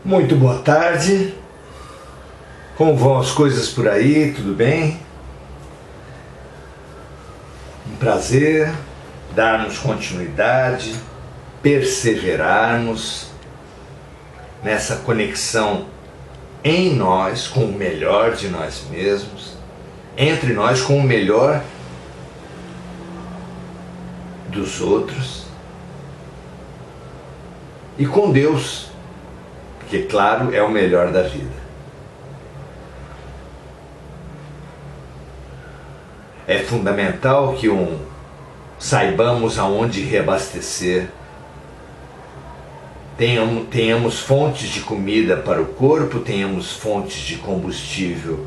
Muito boa tarde, como vão as coisas por aí, tudo bem? Um prazer darmos continuidade, perseverarmos nessa conexão em nós com o melhor de nós mesmos, entre nós com o melhor dos outros e com Deus, que, claro, é o melhor da vida. É fundamental que saibamos aonde reabastecer, tenhamos fontes de comida para o corpo, tenhamos fontes de combustível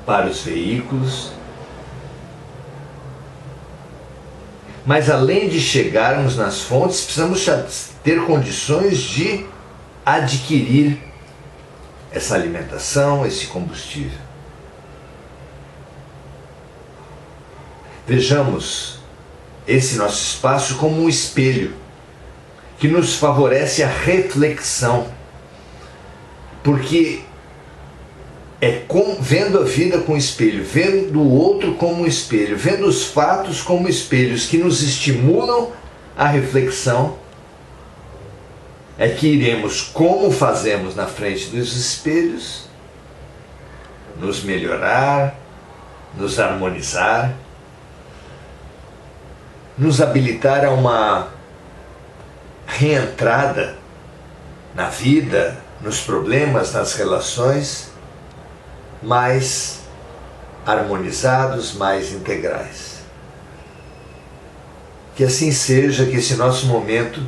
para os veículos. Mas além de chegarmos nas fontes, precisamos ter condições de adquirir essa alimentação, esse combustível. Vejamos esse nosso espaço como um espelho que nos favorece a reflexão, porque vendo a vida com espelho, vendo o outro como um espelho, vendo os fatos como espelhos que nos estimulam a reflexão, é que iremos, como fazemos na frente dos espelhos, nos melhorar, nos harmonizar, nos habilitar a uma reentrada na vida, nos problemas, nas relações, mais harmonizados, mais integrais. Que assim seja, que esse nosso momento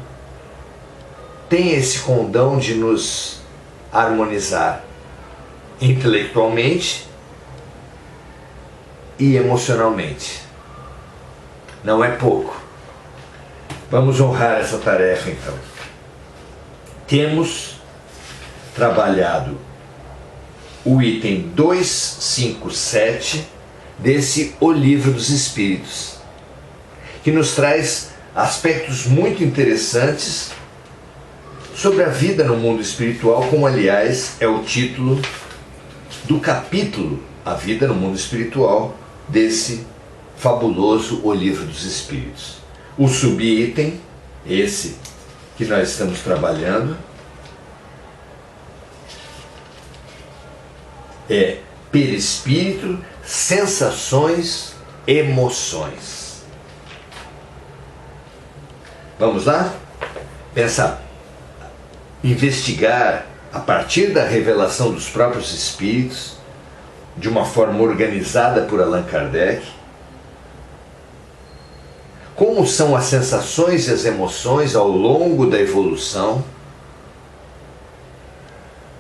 tenha esse condão de nos harmonizar intelectualmente e emocionalmente. Não é pouco. Vamos honrar essa tarefa então. Temos trabalhado o item 257 desse O Livro dos Espíritos, que nos traz aspectos muito interessantes sobre a vida no mundo espiritual, como aliás é o título do capítulo A Vida no Mundo Espiritual desse fabuloso O Livro dos Espíritos. O subitem, esse que nós estamos trabalhando, é perispírito, sensações, emoções. Vamos lá? Pensar, investigar a partir da revelação dos próprios espíritos, de uma forma organizada por Allan Kardec, como são as sensações e as emoções ao longo da evolução,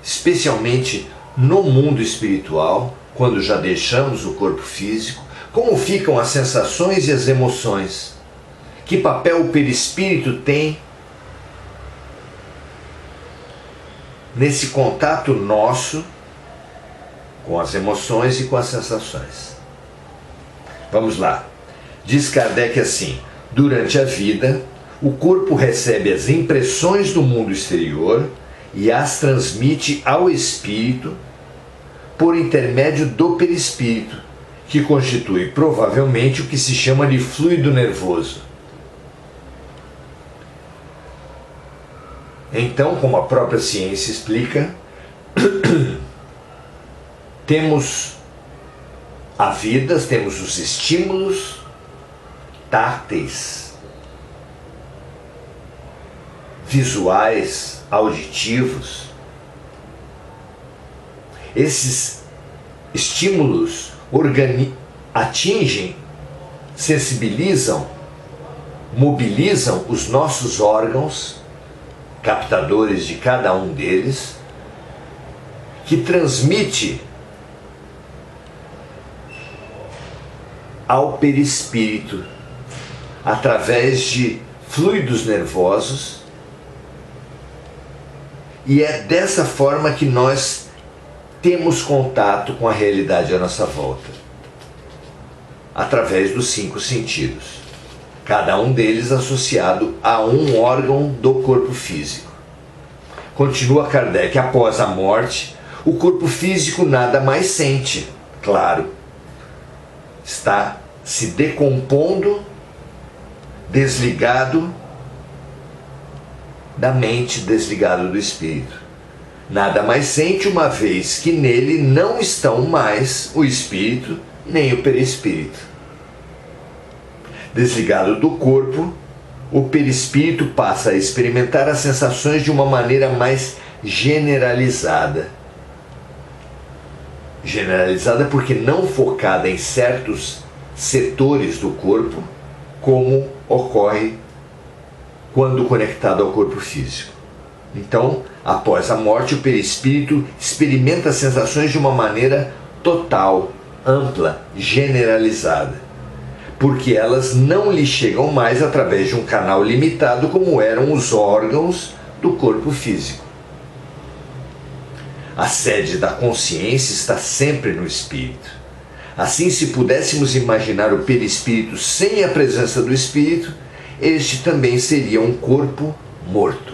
especialmente no mundo espiritual, quando já deixamos o corpo físico, como ficam as sensações e as emoções, que papel o perispírito tem nesse contato nosso com as emoções e com as sensações. Vamos lá. Diz Kardec assim: durante a vida, o corpo recebe as impressões do mundo exterior e as transmite ao espírito por intermédio do perispírito, que constitui provavelmente o que se chama de fluido nervoso. Então, como a própria ciência explica, temos a vida, temos os estímulos táteis, visuais, auditivos. Esses estímulos atingem, sensibilizam, mobilizam os nossos órgãos, captadores de cada um deles, que transmite ao perispírito através de fluidos nervosos, e é dessa forma que nós temos contato com a realidade à nossa volta, através dos 5 sentidos. cada um deles associado a um órgão do corpo físico. Continua Kardec, após a morte, o corpo físico nada mais sente. Claro, está se decompondo, desligado da mente, desligado do espírito. Nada mais sente, uma vez que nele não estão mais o espírito nem o perispírito. Desligado do corpo, o perispírito passa a experimentar as sensações de uma maneira mais generalizada. Generalizada porque não focada em certos setores do corpo, como ocorre quando conectado ao corpo físico. Então, após a morte, o perispírito experimenta as sensações de uma maneira total, ampla, generalizada, porque elas não lhe chegam mais através de um canal limitado como eram os órgãos do corpo físico. A sede da consciência está sempre no espírito. Assim, se pudéssemos imaginar o perispírito sem a presença do espírito, este também seria um corpo morto.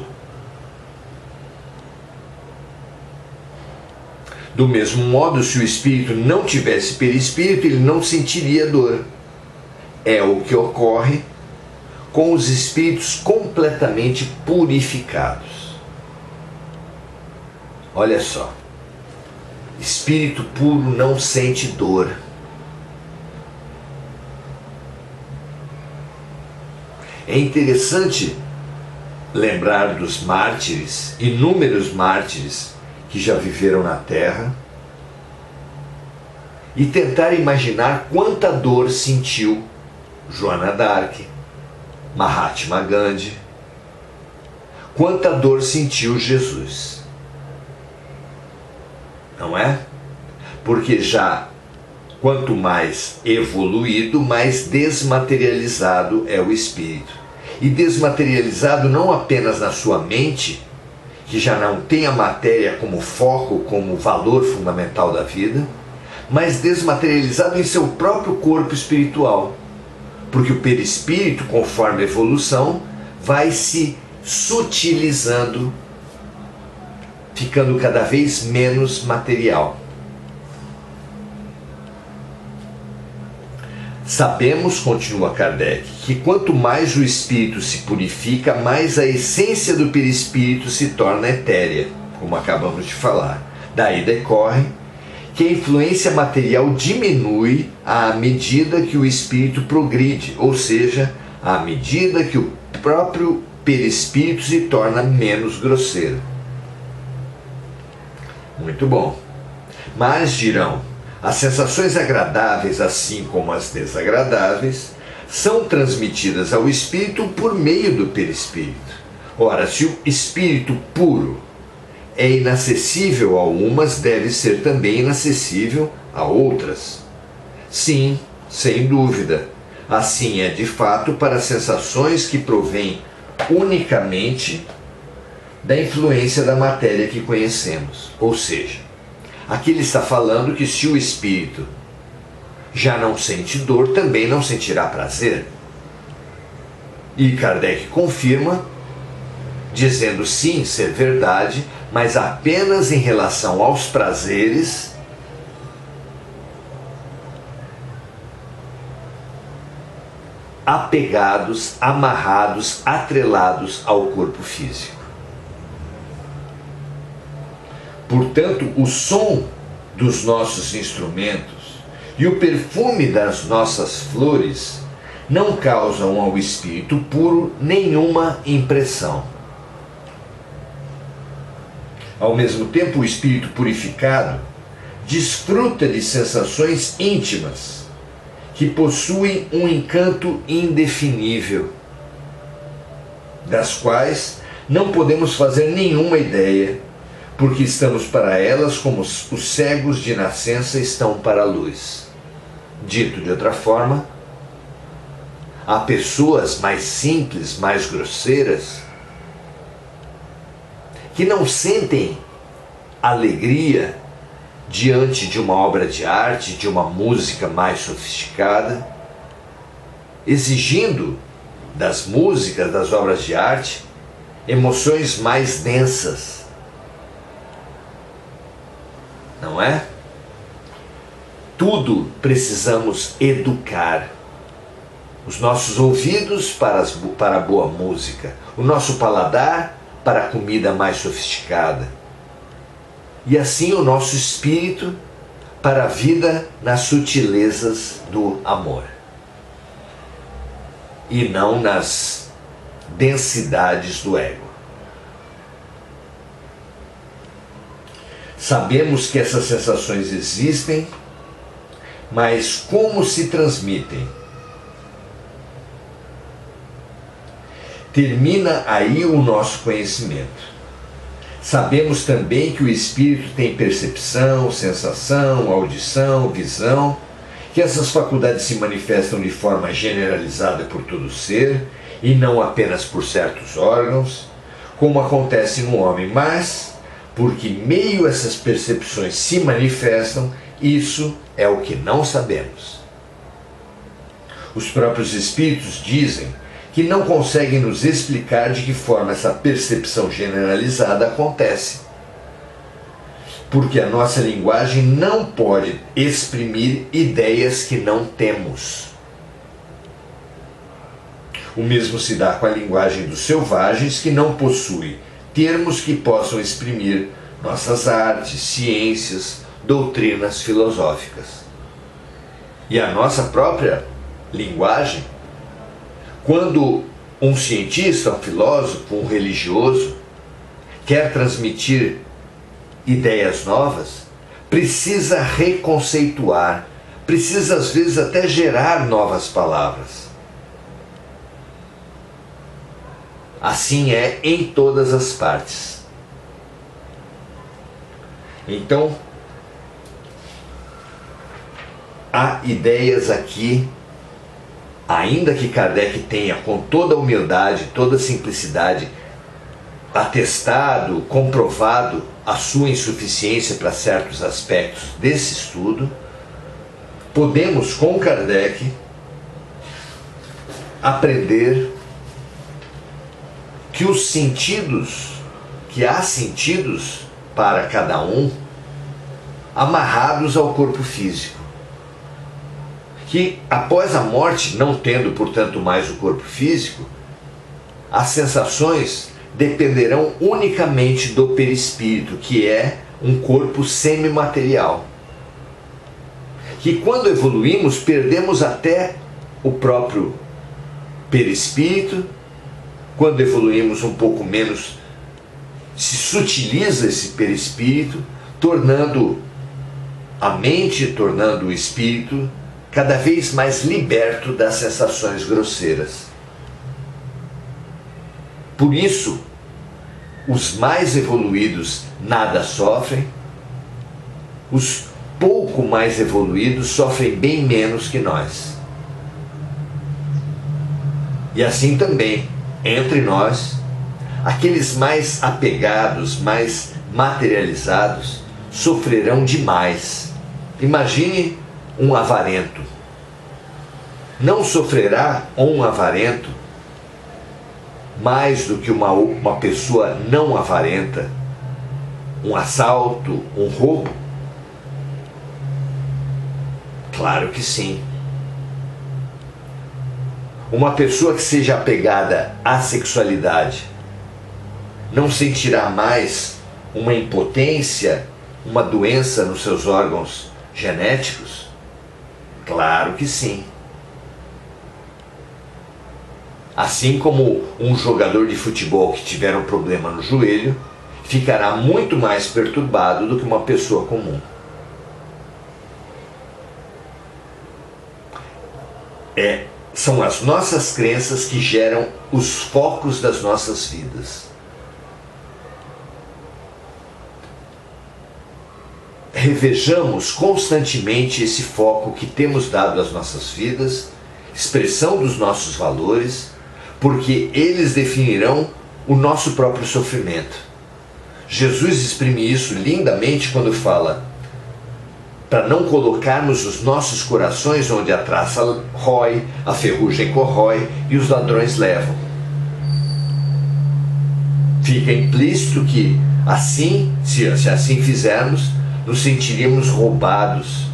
Do mesmo modo, se o espírito não tivesse perispírito, ele não sentiria dor. É o que ocorre com os espíritos completamente purificados. Olha só, espírito puro não sente dor. É interessante lembrar dos mártires, inúmeros mártires que já viveram na Terra, e tentar imaginar quanta dor sentiu Joana d'Arc, Mahatma Gandhi, quanta dor sentiu Jesus. Não é? Porque já quanto mais evoluído, mais desmaterializado é o espírito. E desmaterializado não apenas na sua mente, que já não tem a matéria como foco, como valor fundamental da vida, mas desmaterializado em seu próprio corpo espiritual. Porque o perispírito, conforme a evolução, vai se sutilizando, ficando cada vez menos material. Sabemos, continua Kardec, que quanto mais o espírito se purifica, mais a essência do perispírito se torna etérea, como acabamos de falar. Daí decorre que a influência material diminui à medida que o espírito progride, ou seja, à medida que o próprio perispírito se torna menos grosseiro. Muito bom. Mas dirão, as sensações agradáveis, assim como as desagradáveis, são transmitidas ao espírito por meio do perispírito. Ora, se o espírito puro é inacessível a umas, deve ser também inacessível a outras. Sim, sem dúvida. Assim é de fato para as sensações que provêm unicamente da influência da matéria que conhecemos. Ou seja, aqui ele está falando que se o espírito já não sente dor, também não sentirá prazer. E Kardec confirma, dizendo sim, ser verdade, mas apenas em relação aos prazeres apegados, amarrados, atrelados ao corpo físico. Portanto, o som dos nossos instrumentos e o perfume das nossas flores não causam ao espírito puro nenhuma impressão. Ao mesmo tempo, o espírito purificado desfruta de sensações íntimas que possuem um encanto indefinível, das quais não podemos fazer nenhuma ideia, porque estamos para elas como os cegos de nascença estão para a luz. Dito de outra forma, há pessoas mais simples, mais grosseiras, que não sentem alegria diante de uma obra de arte, de uma música mais sofisticada, exigindo das músicas, das obras de arte, emoções mais densas, não é? Tudo precisamos educar. Os nossos ouvidos para a boa música, o nosso paladar para a comida mais sofisticada. E assim o nosso espírito para a vida nas sutilezas do amor. E não nas densidades do ego. Sabemos que essas sensações existem, mas como se transmitem? Termina aí o nosso conhecimento. Sabemos também que o espírito tem percepção, sensação, audição, visão, que essas faculdades se manifestam de forma generalizada por todo o ser e não apenas por certos órgãos, como acontece no homem, mas porque meio essas percepções se manifestam, isso é o que não sabemos. Os próprios espíritos dizem que não conseguem nos explicar de que forma essa percepção generalizada acontece. Porque a nossa linguagem não pode exprimir ideias que não temos. O mesmo se dá com a linguagem dos selvagens, que não possui termos que possam exprimir nossas artes, ciências, doutrinas filosóficas. E a nossa própria linguagem, quando um cientista, um filósofo, um religioso quer transmitir ideias novas, precisa reconceituar, precisa às vezes até gerar novas palavras. Assim é em todas as partes. Então, há ideias aqui, ainda que Kardec tenha com toda a humildade, toda a simplicidade, atestado, comprovado a sua insuficiência para certos aspectos desse estudo, podemos com Kardec aprender que os sentidos, que há sentidos para cada um, amarrados ao corpo físico. Que após a morte, não tendo, portanto, mais o corpo físico, as sensações dependerão unicamente do perispírito, que é um corpo semimaterial. Que quando evoluímos, perdemos até o próprio perispírito. Quando evoluímos um pouco menos, se sutiliza esse perispírito, tornando a mente, tornando o espírito cada vez mais liberto das sensações grosseiras. Por isso, os mais evoluídos nada sofrem, os pouco mais evoluídos sofrem bem menos que nós. E assim também, entre nós, aqueles mais apegados, mais materializados, sofrerão demais. Imagine um avarento. Não sofrerá um avarento mais do que uma pessoa não avarenta, um assalto, um roubo? Claro que sim. Uma pessoa que seja apegada à sexualidade não sentirá mais uma impotência, uma doença nos seus órgãos genéticos? Claro que sim. Assim como um jogador de futebol que tiver um problema no joelho ficará muito mais perturbado do que uma pessoa comum. São as nossas crenças que geram os focos das nossas vidas. Revejamos constantemente esse foco que temos dado às nossas vidas, expressão dos nossos valores, porque eles definirão o nosso próprio sofrimento. Jesus exprime isso lindamente quando fala para não colocarmos os nossos corações onde a traça rói, a ferrugem corrói e os ladrões levam. Fica implícito que assim, se assim fizermos, nos sentiremos roubados,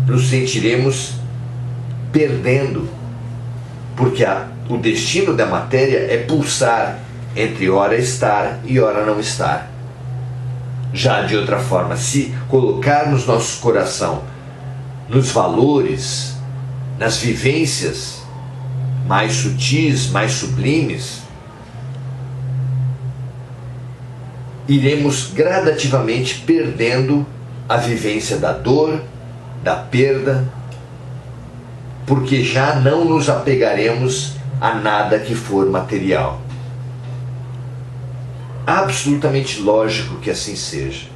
nos sentiremos perdendo, porque o destino da matéria é pulsar entre ora estar e ora não estar. Já de outra forma, se colocarmos nosso coração nos valores, nas vivências mais sutis, mais sublimes, iremos gradativamente perdendo a vivência da dor, da perda, porque já não nos apegaremos a nada que for material. Absolutamente lógico que assim seja.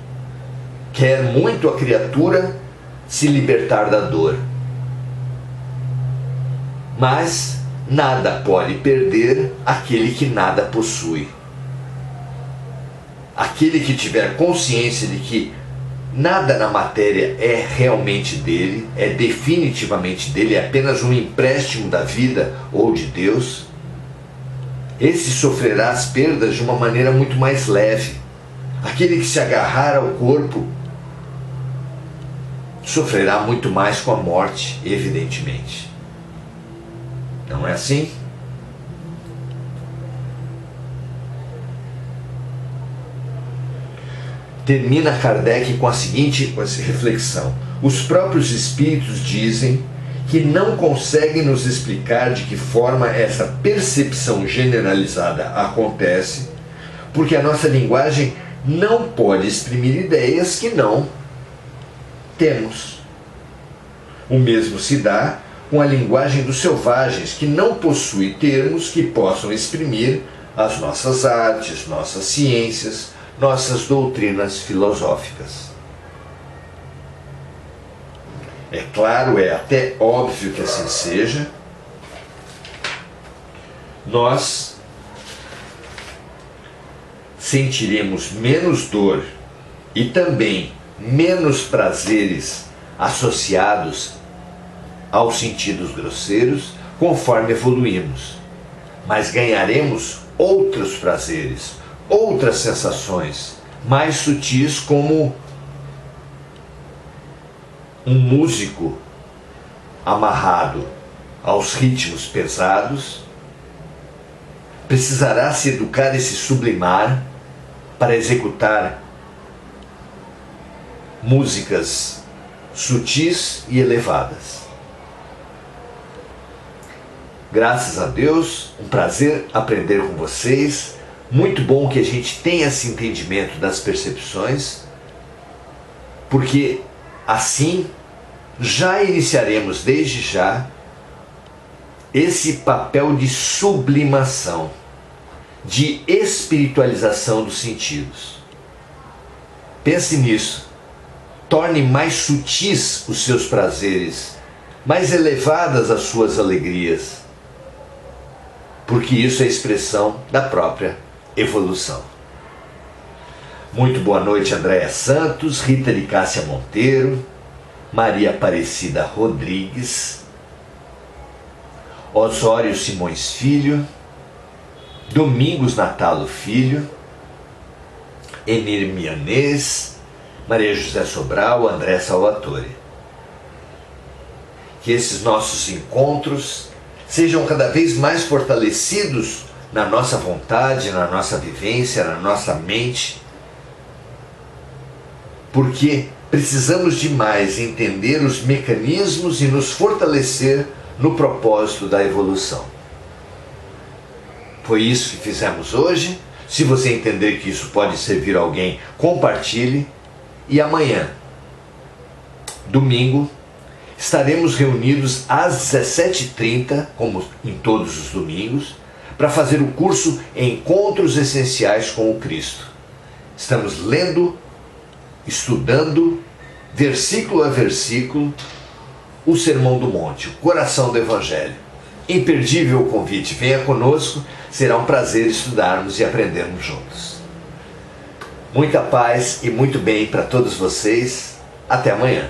Quer muito a criatura se libertar da dor, mas nada pode perder aquele que nada possui. Aquele que tiver consciência de que nada na matéria é realmente dele, é definitivamente dele, é apenas um empréstimo da vida ou de Deus, esse sofrerá as perdas de uma maneira muito mais leve. Aquele que se agarrar ao corpo sofrerá muito mais com a morte, evidentemente. Não é assim? Termina Kardec com a seguinte reflexão: os próprios espíritos dizem que não conseguem nos explicar de que forma essa percepção generalizada acontece, porque a nossa linguagem não pode exprimir ideias que não temos. O mesmo se dá com a linguagem dos selvagens, que não possui termos que possam exprimir as nossas artes, nossas ciências, nossas doutrinas filosóficas. É claro, é até óbvio que assim seja. Nós sentiremos menos dor e também menos prazeres associados aos sentidos grosseiros conforme evoluímos, mas ganharemos outros prazeres, outras sensações mais sutis, como um músico amarrado aos ritmos pesados precisará se educar e se sublimar para executar músicas sutis e elevadas. Graças a Deus, um prazer aprender com vocês. Muito bom que a gente tenha esse entendimento das percepções, porque assim já iniciaremos desde já esse papel de sublimação, de espiritualização dos sentidos. Pense nisso. Torne mais sutis os seus prazeres, mais elevadas as suas alegrias, porque isso é expressão da própria evolução. Muito boa noite, Andréa Santos, Rita de Cássia Monteiro, Maria Aparecida Rodrigues, Osório Simões Filho, Domingos Natalo Filho, Emir Mianês, Maria José Sobral, André Salvatore. Que esses nossos encontros sejam cada vez mais fortalecidos na nossa vontade, na nossa vivência, na nossa mente, porque precisamos demais entender os mecanismos e nos fortalecer no propósito da evolução. Foi isso que fizemos hoje. Se você entender que isso pode servir a alguém, compartilhe. E amanhã, domingo, estaremos reunidos às 17h30, como em todos os domingos, para fazer o curso Encontros Essenciais com o Cristo. Estamos lendo, estudando, versículo a versículo, o Sermão do Monte, o coração do Evangelho. Imperdível o convite, venha conosco, será um prazer estudarmos e aprendermos juntos. Muita paz e muito bem para todos vocês. Até amanhã.